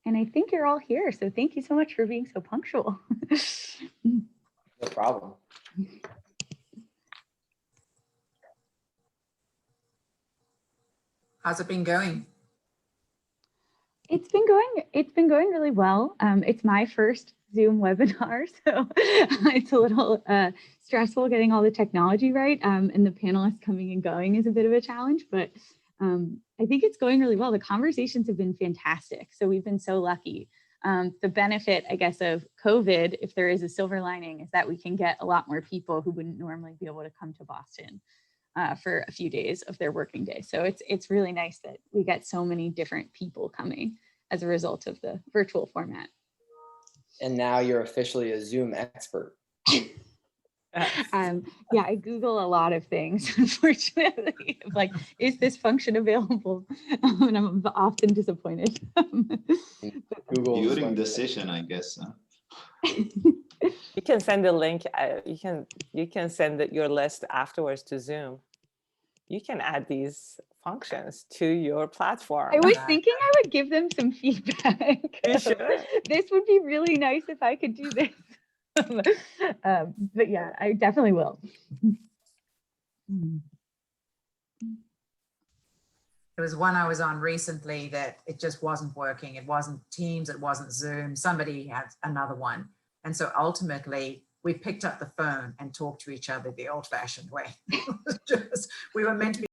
And I think you're all here, so thank you so much for being so punctual. No problem. How's it been going? It's been going really well. It's my first Zoom webinar, so it's a little stressful getting all the technology right. And the panelists coming and going is a bit of a challenge, but I think it's going really well. The conversations have been fantastic. So we've been so lucky. The benefit, I guess, of COVID, if there is a silver lining, is that we can get a lot more people who wouldn't normally be able to come to Boston for a few days of their working day. So it's really nice that we get so many different people coming as a result of the virtual format. And now you're officially a Zoom expert. Yeah, I Google a lot of things, unfortunately. Like, is this function available? And I'm often disappointed. Google During the session, I guess. You can send a link. You can send your list afterwards to Zoom. You can add these functions to your platform. I was thinking I would give them some feedback. You should. This would be really nice if I could do this. But yeah, I definitely will. There was one I was on recently that it just wasn't working. It wasn't Teams, it wasn't Zoom. Somebody had another one. And so ultimately we picked up the phone and talked to each other the old fashioned way. We were meant to be